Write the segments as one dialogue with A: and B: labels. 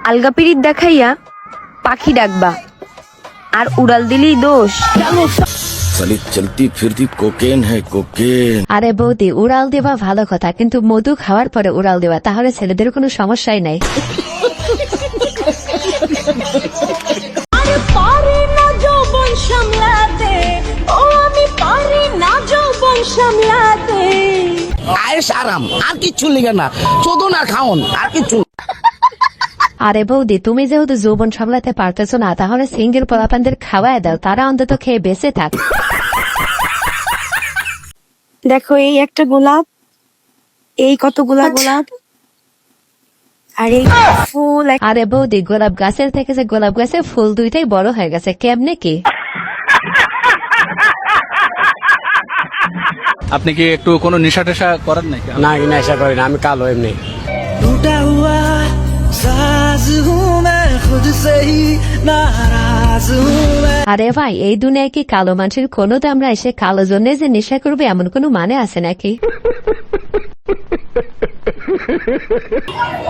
A: আলগা পিরিত দেখাইয়া পাখি ডাকবা আর উড়াল দিলেই দোষ।
B: साली चलती फिरती कोकेन है कोकेन।
C: আরে বৌদি, উড়াল দেওয়া ভালো কথা, কিন্তু মধু খাওয়ার পরে উড়াল দেওয়া, তাহলে ছেলেদের কোনো সমস্যাই নাই।
D: আয়েস আরাম আর কিচ্ছু লিখে না, চোদন আর খাওন আর কিচ্ছু।
C: আরে বৌদি, তুমি যেহেতু যৌবন সামলাতে পারতেছো না, তাহলে সিঙ্গেল পোলাপানদের খাওয়ায় দাও, তারা অন্তত খেয়ে বেঁচে থাক।
A: দেখো এই একটা গোলাপ, এই কতগুলা গোলাপ, আর এই ফুল।
C: আরে বৌদি, গোলাপ গাছের থেকে যে গোলাপ গাছের ফুল দুইটাই বড় হয়ে গেছে, কেমনে কি?
E: আপনি কি একটু কোনো নেশা টেশা করেন নাকি?
D: না নেশা করি না, আমি কালো এমনি।
C: আরে ভাই, এই দুনিয়ায় কি কালো মানুষের কোনো দাম নাই? সে কালো জন্য যে নেশা করবে এমন কোনো মানে আছে নাকি?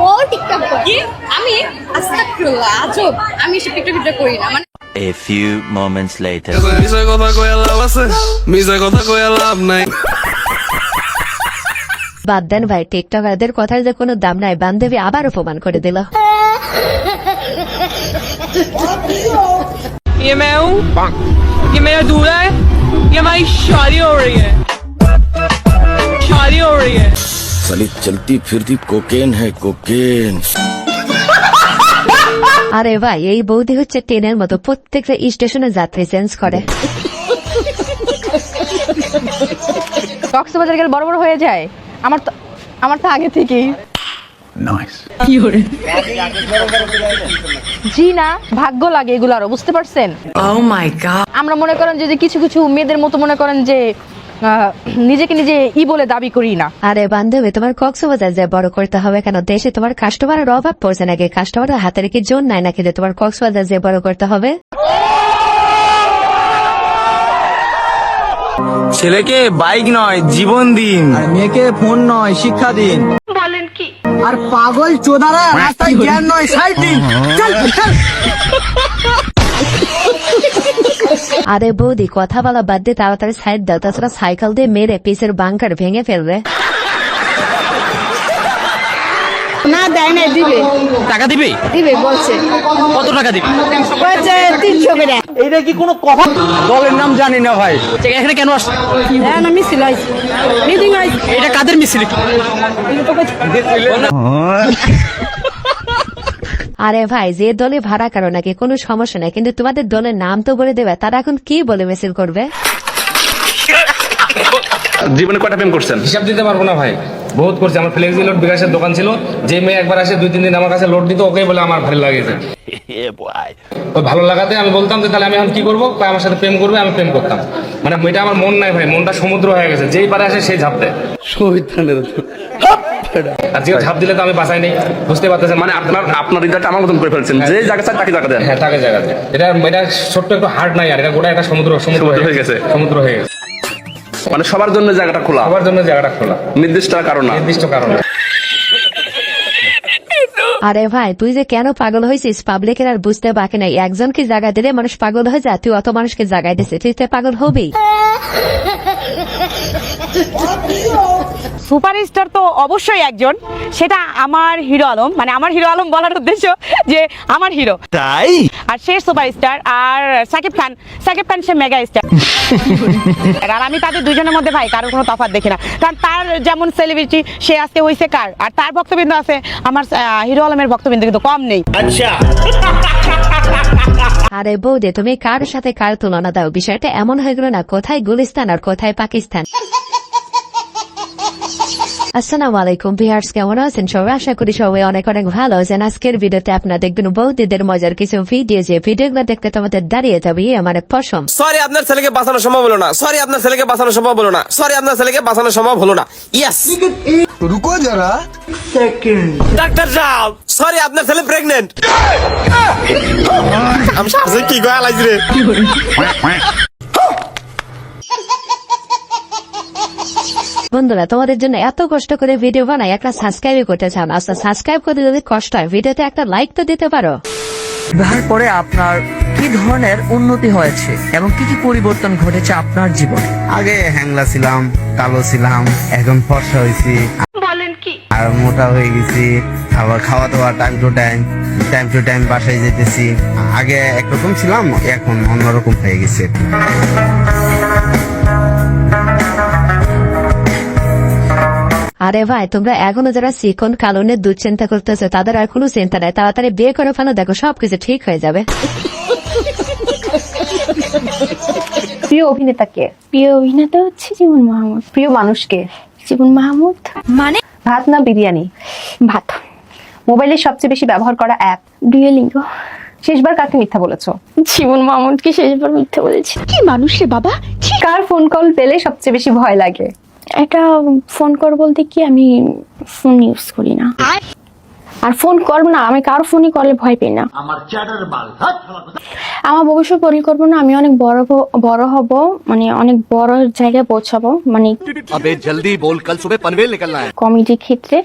F: ও টিকটক করি আমি, আস্তাগফিরুল্লাহ, আজব, আমি এসব টিকটক ভিডিও করি না। মানে
B: A few moments later.
G: মিশা কথা কয়ে লাভ আছে, মিশা কথা কয়ে লাভ নাই।
C: বাদ দেন ভাই, টিকটকারদের কথার যে কোনো দাম নাই, বান্ধবী আবার অপমান করে দিল।
H: ये मैं हूँ, ये मेरा दूल्हा है, ये हमारी शादी हो रही है, शादी हो रही है।
B: साली चलती फिरती कोकेन है कोकेन।
C: আরে ভাই, এই বৌদি হচ্ছে ট্রেনের মতো, প্রত্যেকটা স্টেশনে যাত্রী চেঞ্জ করে।
I: কক্সবাজার গেলে বড় বড় হয়ে যায়। আমার তো আগে থেকেই। জি না, ভাগ্য লাগে এগুলারও, বুঝতে পারছেন? আমরা মনে করেন যে কিছু কিছু মেয়েদের মতো মনে করেন যে নিজেকে নিজে বলে দাবি করি না।
C: আরে বান্ধবী, তোমার কক্সবাজার যে বড় করতে হবে কেন? দেশে তোমার কাস্টমারের অভাব পড়ছে নাকি? কাস্টমারের হাতের কি জোর নাই নাকি যে তোমার কক্সবাজার যে বড় করতে হবে?
J: ছেলেকে বাইক নয় জীবন দিন, আর মেয়েকে ফোন নয় শিক্ষা দিন।
I: বলেন কি?
D: আর পাগল চোদারা রাস্তায় জ্ঞান নয় সাইড দিন। চল চল।
C: আরে বৌদি, কথা বলা বাদ দিয়ে তাড়াতাড়ি সাইড দাও, তাছাড়া সাইকেল দিয়ে মেরে পিসের বাংকার ভেঙে ফেলবে।
I: না দেয় না, দিবে।
E: টাকা দিবে?
I: দিবে বলছে।
E: কত টাকা দিবে?
I: বলছে 300 করে।
J: এইটা কি কোনো কথা? দলের নাম জানি না ভাই।
E: এখানে কেন আসছে?
I: হ্যাঁ না, মিছিল হইছে, মিটিং হইছে।
E: এটা কাদের মিছিল?
C: আরে ভাই, যে দলে ভাড়া কারো নাকি কোনো সমস্যা নাই, কিন্তু তোমাদের দলের নাম তো বলে দেবে, তারা এখন কি বলে মিছিল করবে?
K: জীবনে কয়টা প্রেম করছেন?
L: হিসাব দিতে পারবো না ভাই, বহুত করছে। আমার ফ্লেক্সি লোড বিকাশের দোকান ছিল, যে মেয়ে একবার আসে 2-3 দিন আমার কাছে লোড দিত, ওকে বলে আমার ভালো লাগেছে। তো ভালো লাগাতে আমি বলতাম যে তাহলে আমি এখন কি করবো, আমার সাথে প্রেম করবে, আমি প্রেম করতাম। মানে এটা আমার মন নাই ভাই, মনটা সমুদ্র হয়ে গেছে, যেই পারে আসে সেই ঝাঁপ দেয়। আর যে ঝাঁপ দিলে তো আমি বাঁচাই নেই, বুঝতে পারতেছেন?
K: মানে আপনার হৃদয়টা আমার মতন করে ফেলছেন, যে জায়গা চাই তাকে জায়গা দেন।
L: হ্যাঁ, তাকে জায়গা দেয়। এটা ছোট্ট একটু হার্ড নাই, আর এটা গোটা একটা সমুদ্র হয়ে গেছে, সমুদ্র হয়ে গেছে।
K: মানে সবার জন্য জায়গাটা খোলা,
L: সবার জন্য জায়গাটা খোলা,
K: নির্দিষ্ট কারণ না,
L: নির্দিষ্ট কারণ।
C: আরে ভাই, তুই যে কেন পাগল হয়েছিস পাবলিকের আর বুঝতে বাকি নাই। একজনকে জায়গা দিলে মানুষ পাগল হয়ে যায়, তুই অত মানুষকে জায়গায় দিছিস, তুই তো পাগল হবি।
I: সুপারস্টার তো অবশ্যই একজন, সেটা আমার হিরো আলম। মানে আমার হিরো আলম বলার উদ্দেশ্য যে আমার হিরো,
J: তাই?
I: আর সে সুপারস্টার। আর সাকিব খান সে মেগা স্টার। আর আমি তাদের দুজনের মধ্যে ভাই কারোর কোনো তফাৎ দেখি না, কারণ তার যেমন সেলিব্রিটি সে আজকে হয়েছে কার, আর তার ভক্তবৃন্দ আছে, আমার হিরো আলমের ভক্তবৃন্দ কিন্তু কম নেই।
C: আরে বৌদি, তুমি কার সাথে কার তুলনা দাও? বিষয়টা এমন হয়ে গেল না, কোথায় গুলিস্তান আর কোথায় পাকিস্তান। আসসালামু আলাইকুম ভিউয়ার্স, কেমন আছেন সবাই? আশা করি সবাই অনেক অনেক ভালো আছেন। আজকের ভিডিওতে আপনারা দেখবেন বৌদিদের মজার কিছু ভিডিও, যে ভিডিওগুলো দেখতে তোমাদের দাঁড়িয়ে যাবে আমার পছন্দ।
G: সরি আপনার ছেলেকে বাঁচানো সম্ভব হলো না, সরি আপনার ছেলেকে বাঁচানো সম্ভব হলো না, সরি আপনার ছেলেকে বাঁচানো সম্ভব হলো না। ইয়েস,
J: রুকো যারা,
G: ডাক্তার সাহেব, সরি আপনার ছেলে প্রেগনেন্ট। আমি সাথে কি গয়া লাগছে রে।
C: বন্ধুরা তোমাদের জন্য এত কষ্ট করে ভিডিও বানাই, একটা সাবস্ক্রাইব করতে চাও না? আচ্ছা সাবস্ক্রাইব করতে যদি কষ্ট হয় ভিডিওতে একটা লাইক তো দিতে পারো।
J: বিবাহের পরে আপনার কি ধরনের উন্নতি হয়েছে এবং কি কি পরিবর্তন ঘটেছে আপনার জীবনে?
D: আগে হ্যাংলা ছিলাম, কালো ছিলাম, এখন ফর্সা হয়েছি। বলেন কি? আর মোটা হয়ে গেছি। আবার খাওয়া দাওয়া টাইম টু টাইম বাসায় যেতেছি। আগে একরকম ছিলাম, এখন অন্যরকম হয়ে গেছে।
C: আরে ভাই তোমরা এখনো যারা চিকন কালনে দুশ্চিন্তা করতেছো তাদের আর কোনো চিন্তা নাই, তাড়াতাড়ি বিয়ে করে ফেলো, দেখো সবকিছু ঠিক হয়ে যাবে।
F: প্রিয় অভিনেতা কে?
A: প্রিয় অভিনেতা হচ্ছে জীবন মাহমুদ।
F: প্রিয় মানুষকে?
A: জীবন মাহমুদ।
F: মানে ভাত না বিরিয়ানি?
A: ভাত।
F: মোবাইলের সবচেয়ে বেশি ব্যবহার করা অ্যাপ?
A: ডুয়েলিঙ্গো।
F: শেষবার কাকে মিথ্যা বলেছো?
A: জীবন মাহমুদকে শেষবার মিথ্যে বলেছি। কি মানুষ রে বাবা।
F: কার ফোন কল পেলে সবচেয়ে বেশি ভয় লাগে?
A: এটা ফোন কর বলতে কি আমি ফোন ইউজ করি না, আর ফোন করব না, আমি কারো ফোনই করলে ভয় পাই না। আমার ভবিষ্যৎ পরিকল্পনা আমি অনেক বড় হব, মানে অনেক বড় জায়গায় পৌঁছাবো, মানে
J: জলদি বল, কাল সুবে পনভেল নিকলনা হ্যায়।
A: কমেডি ক্ষেত্রে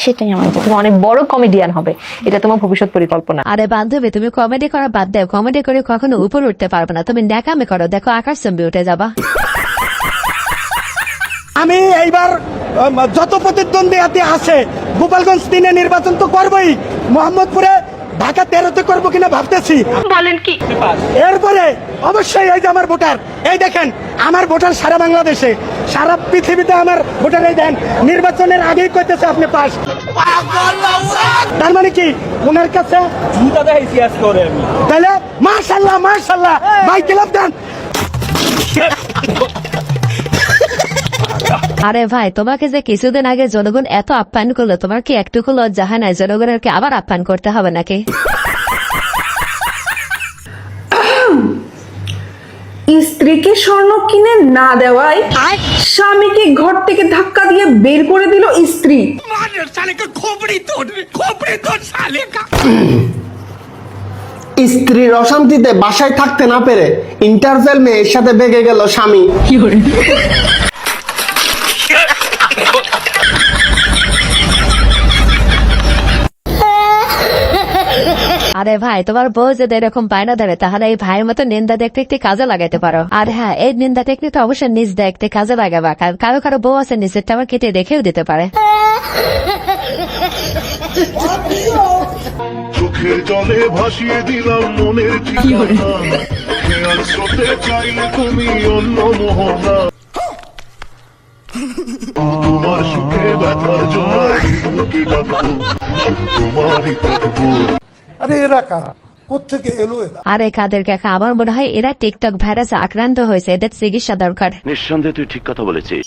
A: সেটাই আমার
F: তুমি অনেক বড় কমেডিয়ান হবে, এটা তোমার ভবিষ্যৎ পরিকল্পনা।
C: আরে বান্ধবী তুমি কমেডি করা বাদ দাও, কমেডি করে কখনো উপর উঠতে পারবে না, তুমি ন্যাকামি করো, দেখো আকাশ চম্বি উঠে যাবা।
D: আমি এইবার যত প্রতিদ্বন্দ্বী আছে গোপালগঞ্জ 3-এ নির্বাচন তো করবই, মোহাম্মদপুরে ঢাকা 13-তে করবো কিনা ভাবতেছি।
F: বলেন কি?
D: এরপরে অবশ্যই এই যে আমার ভোটার, এই দেখেন আমার ভোটার সারা বাংলাদেশে, সারা পৃথিবীতে আমার ভোটার, এই দেন নির্বাচনের আগেই কইতেছে আপনি পাস। তার মানে কি ওনার কাছে তাহলে মাশাআল্লাহ মাশাআল্লাহ ভাই ক্লাব দেন।
C: আরে ভাই তোমাকে যে কিছুদিন আগে জনগণ এত আপ্যায়ন করলো, তোমার কি একটুকু লজ্জা হয় না? জনগণের কি আবার আপ্যায়ন করতে হবে নাকি?
H: স্ত্রীকে স্বর্ণ কিনে না দেওয়ায় স্বামীকে ঘর থেকে ধাক্কা দিয়ে বের করে দিল স্ত্রী।
D: স্ত্রীর অশান্তিতে বাসায় থাকতে না পেরে ইন্টারভেল মেয়ের সাথে বেগে গেল স্বামী।
C: আরে ভাই তোমার বউ যদি এরকম বায়না ধরে তাহলে এই ভাইয়ের মতো নিন্দা টেকনিক কাজে লাগাইতে পারো। আর হ্যাঁ এই নিন্দা টেকনিকটা অবশ্যই নিজ দেখতে কাজে লাগাবা, কারণ কারো কারো বউ আছে নিজেরটা আবার কেটে রেখেও দিতে পারে।
M: চোখের জলে ভাসিয়ে দিলাম মনের ঠিকানা, খেয়াল স্রোতে চাইলে তুমি অন্য মোহনা, তোমার সুখে ব্যথার জোয়ার বুকে ডাকবো, তোমারই থাকবো।
D: আরে এরা কারা, কোত্থেকে এলো এরা?
C: আরে কাদের কাকা, আমার মনে হয় এরা টিকটক ভাইরাসে আক্রান্ত হয়েছে, এদের চিকিৎসা দরকার।
K: নিঃসন্দেহে তুই ঠিক কথা বলেছিস।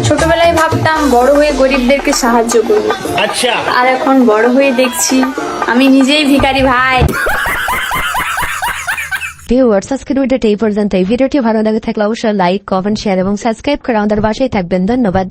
A: ছোটবেলায় ভাবতাম বড় হয়ে গরিবদেরকে সাহায্য করব, আচ্ছা, আর এখন বড় হয়ে দেখছি আমি নিজেই ভিখারি ভাই।
C: ভিউয়ার্স আজকের ভিডিওটা এই পর্যন্ত। এই ভিডিওটি ভালো লাগে থাকলে অবশ্যই লাইক কমেন্ট শেয়ার এবং সাবস্ক্রাইব করে আমাদের পাশেই থাকবেন। ধন্যবাদ।